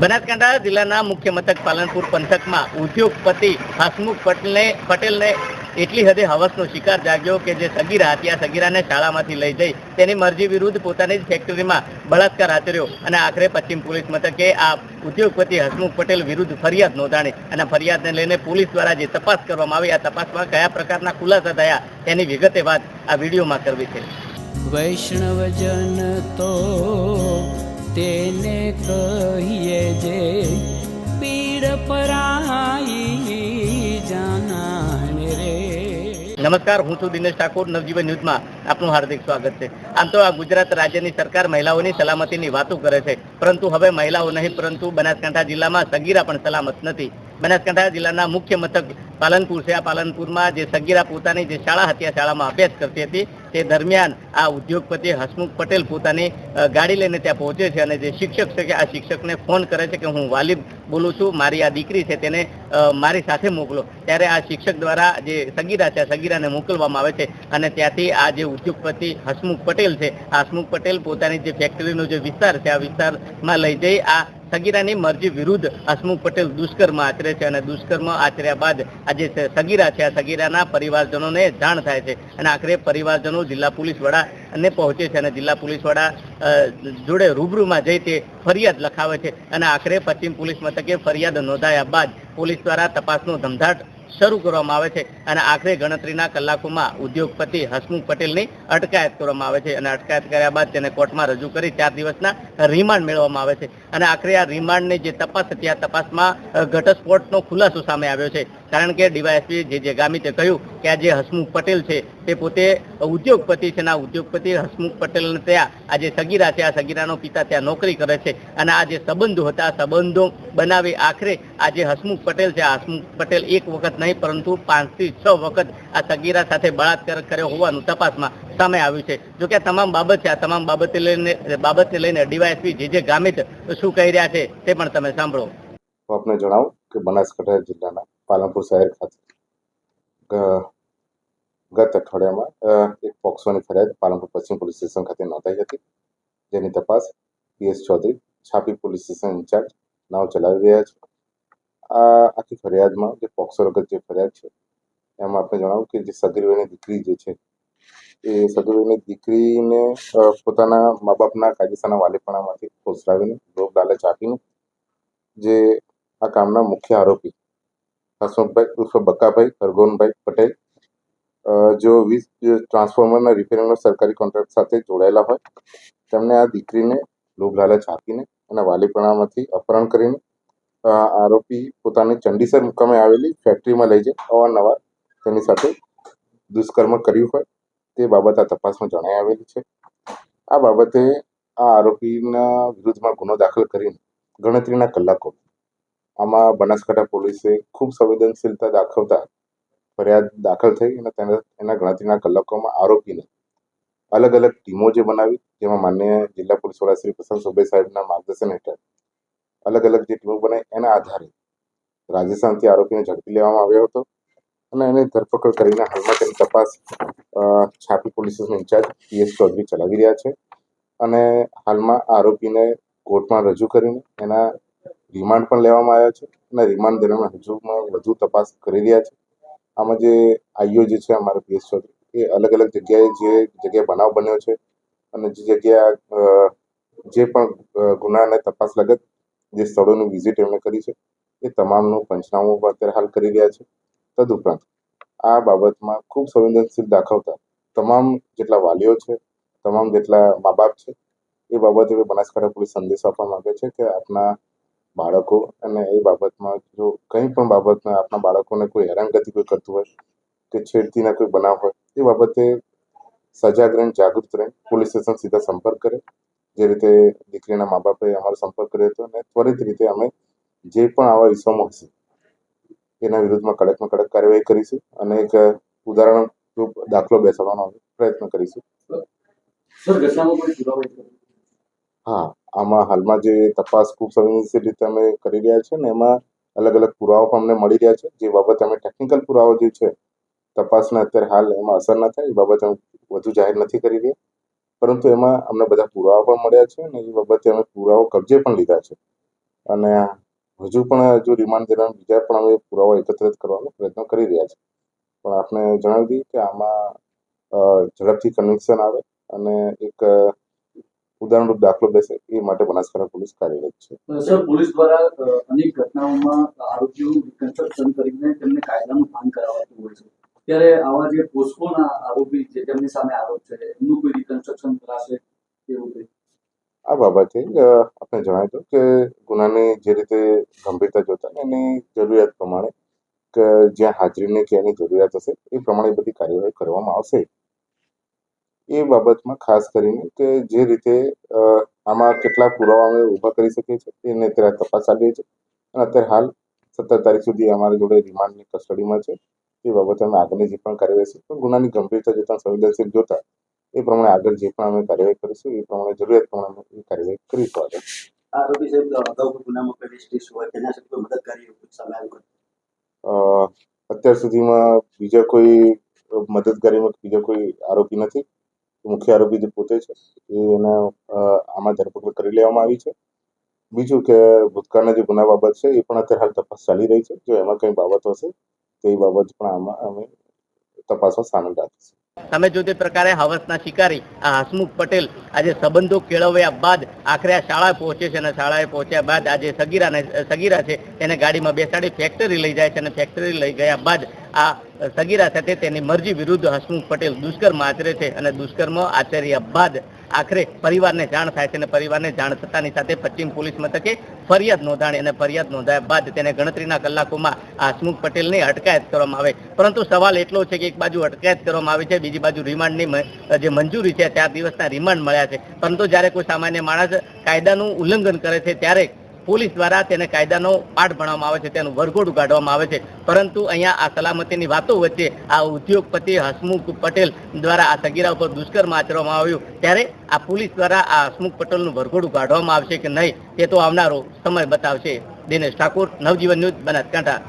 બનાસકાંઠા જિલ્લાના મુખ્ય મથક પાલનપુર પંથકમાં ઉદ્યોગપતિ હસમુખ પટેલને એટલી હદે હવસનો શિકાર જાગ્યો કે જે સગીરા હતી આ સગીરાને શાળામાંથી લઈ જઈ તેની મરજી વિરુદ્ધ પોતાની જ ફેક્ટરીમાં બળાત્કાર આચર્યો અને આખરે પશ્ચિમ પોલીસ મથકે આ ઉદ્યોગપતિ હસમુખ પટેલ વિરુદ્ધ ફરિયાદ નોંધાણી અને ફરિયાદને લઈને પોલીસ દ્વારા જે તપાસ કરવામાં આવી આ તપાસમાં કયા પ્રકારના ખુલાસા થયા તેની વિગતે વાત આ વિડીયોમાં કરવી છે. વૈષ્ણવજન તો તેને કહીએ જે પીડ પરાઈ જાનાને રે. નમસ્કાર, હું છું દિનેશ ઠાકોર. નવજીવન ન્યૂઝમાં આપનું હાર્દિક સ્વાગત છે. આમ તો આ ગુજરાત રાજ્યની સરકાર મહિલાઓની સલામતીની વાતો કરે છે, પરંતુ હવે મહિલાઓ નહીં પરંતુ બનાસકાંઠા જિલ્લામાં સગીરા પણ સલામત નથી. બનાસકાંઠા જિલ્લાના મુખ્ય મથક પાલનપુર છે. આ પાલનપુરમાં જે સગીરા પોતાની જે શાળા હતી આ શાળામાં અભ્યાસ કરતી હતી તે દરમિયાન આ ઉદ્યોગપતિ હસમુખ પટેલ પોતાની ગાડી લઈને ત્યાં પહોંચે છે અને જે શિક્ષક છે કે આ શિક્ષકને ફોન કરે છે કે હું વાલીદ બોલું છું, મારી આ દીકરી છે તેને મારી સાથે મોકલો. ત્યારે આ શિક્ષક દ્વારા જે સગીરા છે આ સગીરાને મોકલવામાં આવે છે અને ત્યાંથી આ જે ઉદ્યોગપતિ હસમુખ પટેલ છે આ હસમુખ પટેલ પોતાની જે ફેક્ટરીનો જે વિસ્તાર છે આ વિસ્તારમાં લઈ જઈ આ સગીરાની મરજી વિરુદ્ધ હસમુખ પટેલ દુષ્કર્મ આચરે છે અને દુષ્કર્મ આચર્યા બાદ આ જે સગીરા છે આ સગીરાના પરિવારજનોને જાણ થાય છે અને આખરે પરિવારજનો જિલ્લા પોલીસ વડાને પહોંચે છે અને જિલ્લા પોલીસ વડા જોડે રૂબરૂમાં જઈ તે ફરિયાદ લખાવે છે અને આખરે પશ્ચિમ પોલીસ મથકે ફરિયાદ નોંધાયા બાદ પોલીસ દ્વારા તપાસનો ધમધાટ શરૂ કરવામાં આવે છે અને આખરે ગણતરીના કલાકોમાં ઉદ્યોગપતિ હસમુખ પટેલની અટકાયત કરવામાં આવે છે અને અટકાયત કર્યા બાદ તેને કોર્ટમાં રજૂ કરી 4 દિવસના રિમાન્ડ મેળવવામાં આવે છે અને આખરે આ રિમાન્ડની જે તપાસ હતી આ તપાસમાં ઘટસ્ફોટનો ખુલાસો સામે આવ્યો છે. કારણ કે ડીવાયએસપી જે ગામિતે કહ્યું કે આ જે હસમુખ પટેલ છે તે પોતે ઉદ્યોગપતિ છે અને આ ઉદ્યોગપતિ હસમુખ પટેલને ત્યાં આ જે સગીરા છે આ સગીરાનો પિતા ત્યાં નોકરી કરે છે અને આ જે સંબંધો હતા આ સંબંધો બનાવી આખરે આ જે હસમુખ પટેલ છે આ હસમુખ પટેલ એક વખત નહીં પરંતુ 5 થી 6 વખત આ સગીરા સાથે બળાત્કાર કર્યો હોવાનું તપાસમાં સામે આવ્યું છે. જો કે આ તમામ બાબત છે આ તમામ બાબતને લઈને ડીવાયએસપી જે ગામિત શું કહી રહ્યા છે તે પણ તમે સાંભળો. આપને જણાવું કે બનાસકાંઠા જિલ્લાના પાલનપુર શહેર ખાતે ગત અઠવાડિયામાં એક પોક્સોની ફરિયાદ પાલનપુર પશ્ચિમ પોલીસ સ્ટેશન ખાતે નોંધાઈ હતી, જેની તપાસ પીએસ ચૌધરી છાપી પોલીસ સ્ટેશન ઇન્ચાર્જ નાવ ચલાવી રહ્યા છે. આ આખી ફરિયાદમાં જે પોક્સો વખત જે ફરિયાદ છે એમાં આપણે જણાવું કે જે સગીરની દીકરી જે છે એ સગીરની દીકરીને પોતાના મા બાપના કાયદેસરના વાલીપણામાંથી ફોસલાવીને લોભ લાલચ આપીને જે આ કામના મુખ્ય આરોપી હસમુખભાઈ ઉર્ફ બકાભાઈ હરગોનભાઈ પટેલ જો 20 ટ્રાન્સફોર્મરના રિપેરિંગનો સરકારી કોન્ટ્રાક્ટ સાથે જોડાયેલા હોય તેમને આ દીકરીને લોભ લાલચ આપીને અને વાલીપણામાંથી અપહરણ કરીને આરોપી પોતાની ચંડીસર મુકામે આવેલી ફેક્ટરીમાં લઈ જઈ અવારનવાર તેની સાથે દુષ્કર્મ કર્યું હોય તે બાબત આ તપાસમાં જણાઈ આવેલી છે. આ બાબતે આ આરોપીના વિરુદ્ધમાં ગુનો દાખલ કરીને ગણતરીના કલાકો આમાં બનાસકાંઠા પોલીસે ખૂબ સંવેદનશીલતા દાખવતા ફરિયાદ દાખલ થઈ અને એના ગણતરીના કલાકોમાં આરોપીને અલગ અલગ ટીમો જે બનાવી જેમાં માનનીય જિલ્લા પોલીસ વડા શ્રી પ્રશાંત સુબે સાહેબના માર્ગદર્શન હેઠળ અલગ અલગ જે ટીમો બનાવી એના આધારે રાજસ્થાનથી આરોપીને ઝડપી લેવામાં આવ્યો હતો અને એની ધરપકડ કરીને હાલમાં તેની તપાસ છાપી police station in charge PS Chaudhary ચલાવી રહ્યા છે અને હાલમાં આરોપીને કોર્ટમાં રજૂ કરીને એના રિમાન્ડ પણ લેવામાં આવ્યા છે અને રિમાન્ડ દરમિયાન હજુમાં વધુ તપાસ કરી રહ્યા છે. આમાં જે આઈઓ જે છે અમારા પીએસ ચૌધરી એ અલગ અલગ જગ્યાએ બનાવ બન્યો છે અને જે જગ્યા જે પણ ગુનાને તપાસ લગત જે સ્થળોની વિઝિટ એમણે કરી છે એ તમામનું પંચનામું પણ અત્યારે હાલ કરી રહ્યા છે. તદુપરાંત આ બાબતમાં ખૂબ સંવેદનશીલ દાખવતા તમામ જેટલા વાલીઓ છે તમામ જેટલા મા બાપ છે એ બાબતે બનાસકાંઠા પોલીસ સંદેશો આપવા માંગે છે કે આપના બાળકો અને એ બાબતમાં જો કંઈ પણ બાબતમાં આપણા બાળકોને કોઈ હેરાનગતિ કોઈ કરતું હોય કે છેડતીના કોઈ બનાવ હોય એ બાબતે સજાગ રહીને જાગૃત રહીને પોલીસ સ્ટેશન સીધા સંપર્ક કરે, જે રીતે દીકરીના મા બાપે અમારો સંપર્ક કર્યો હતો અને ત્વરિત રીતે અમે જે પણ આવા વિષયમાં હશે એના વિરુદ્ધમાં કડકમાં કડક કાર્યવાહી કરીશું અને એક ઉદાહરણ રૂપ દાખલો બેસાડવાનો પ્રયત્ન કરીશું. હા, આમાં હાલમાં જે તપાસ ખૂબ સંવેદનશીલ રીતે અમે કરી રહ્યા છે ને એમાં અલગ અલગ પુરાવા પણ અમને મળી રહ્યા છે. જે બાબતે અમે ટેકનિકલ પુરાવા જે છે તપાસના અત્યારે હાલ એમાં અસર ન થાય એ બાબતે અમે વધુ જાહેર નથી કરી રહ્યા, પરંતુ એમાં અમને બધા પુરાવા પણ મળ્યા છે અને એ બાબતે અમે પુરાવા કબજે પણ લીધા છે અને હજુ પણ જો રિમાન્ડ દરમિયાન બીજા પણ અમે પુરાવા એકત્રિત કરવાનો પ્રયત્ન કરી રહ્યા છીએ. પણ આપને જણાવી દઈએ કે આમાં ઝડપથી કન્વિક્શન આવે અને એક ઉદાહરણરૂપ દાખલો બેસે એ માટે બનાસકાંઠા પોલીસ કાર્યરત છે. સર, પોલીસ દ્વારા અનેક ઘટનાઓમાં આરોપીઓનું રિકન્સ્ટ્રક્શન કરીને તેમને કાયદાનું ભાન કરાવાતું હોય છે. ત્યારે આવા જે પોસ્કોના આરોપી છે તેમની સામે આરોપ છે એમનું કોઈ રિકન્સ્ટ્રક્શન કરાશે એવું કંઈ? આ બાબતે આપણે જણાવી દઉં કે ગુનાની જે રીતે ગંભીરતા જોતા એની જરૂરિયાત પ્રમાણે કે જ્યાં હાજરીની કે એની જરૂરિયાત હશે એ પ્રમાણે બધી કાર્યવાહી કરવામાં આવશે. એ બાબતમાં ખાસ કરીને કે જે રીતે આમાં કેટલા પુરાવા અમે ઊભા કરી શકીએ છીએ એને અત્યારે તપાસ ચાલી રહી છે અને અત્યારે હાલ 17 તારીખ સુધી અમારી જોડે રિમાન્ડની કસ્ટડીમાં છે. એ બાબતે અમે આગળની જે પણ કાર્યવાહી છે પણ ગુનાની ગંભીરતા જોતા સંવેદનશીલ જોતા એ પ્રમાણે આગળ જે પણ અમે કાર્યવાહી કરીશું એ પ્રમાણે જરૂરિયાત પ્રમાણે અમે એ કાર્યવાહી કરીશું આગળ. આરોપી સાહેબ અગાઉ કોઈ ગુનામાં કોઈ હિસ્ટ્રી હોય તેના સાથે કોઈ મદદગારી સામે આવ્યું? અત્યાર સુધીમાં બીજા કોઈ મદદગારીમાં બીજો કોઈ આરોપી નથી. મુખ્ય આરોપી જે પોતે છે એના આમાં ધરપકડ કરી લેવામાં આવી છે. બીજું કે ભૂતકાળના જે ગુના બાબત છે એ પણ અત્યારે હાલ તપાસ ચાલી રહી છે. જો એમાં કંઈ બાબતો હશે તો એ બાબત પણ આમાં અમે તપાસમાં સામેલ રાખીશું. તમે જો તે પ્રકારે હવસના શિકારી આ હસમુખ પટેલ આજે સંબંધો કેળવ્યા બાદ આખરે આ શાળા પહોંચે છે અને શાળાએ પહોંચ્યા બાદ આજે સગીરા છે તેને ગાડીમાં બેસાડી ફેક્ટરી લઈ જાય છે અને ફેક્ટરી લઈ ગયા બાદ આ સગીરા સાથે તેની મરજી વિરુદ્ધ હસમુખ પટેલ દુષ્કર્મ આચરે છે અને દુષ્કર્મ આચર્યા બાદ આખરે પરિવારને જાણ થાય છે અને પરિવારને જાણ થતાની સાથે પશ્ચિમ પોલીસ મથકે ફરિયાદ નોંધાણી અને ફરિયાદ નોંધાયા બાદ તેને ગણતરીના કલાકોમાં હસમુખ પટેલની અટકાયત કરવામાં આવે. પરંતુ સવાલ એટલો છે કે એક બાજુ અટકાયત કરવામાં આવી છે, બીજી બાજુ રિમાન્ડની જે મંજૂરી છે 4 દિવસના રિમાન્ડ મળ્યા છે. પરંતુ જ્યારે કોઈ સામાન્ય માણસ કાયદાનું ઉલ્લંઘન કરે છે ત્યારે પોલીસ દ્વારા તેને કાયદાનો પાઠ ભણવામાં આવે છે, તેનું વરઘોડું કાઢવામાં આવે છે. પરંતુ અહીંયા આ સલામતીની વાતો વચ્ચે આ ઉદ્યોગપતિ હસમુખ પટેલ દ્વારા આ સગીરા ઉપર દુષ્કર્મ આચરવામાં આવ્યું ત્યારે આ પોલીસ દ્વારા આ હસમુખ પટેલનું વરઘોડું કાઢવામાં આવશે કે નહીં તે તો આવનારો સમય બતાવશે. દિનેશ ઠાકોર, નવજીવન ન્યૂઝ, બનાસકાંઠા.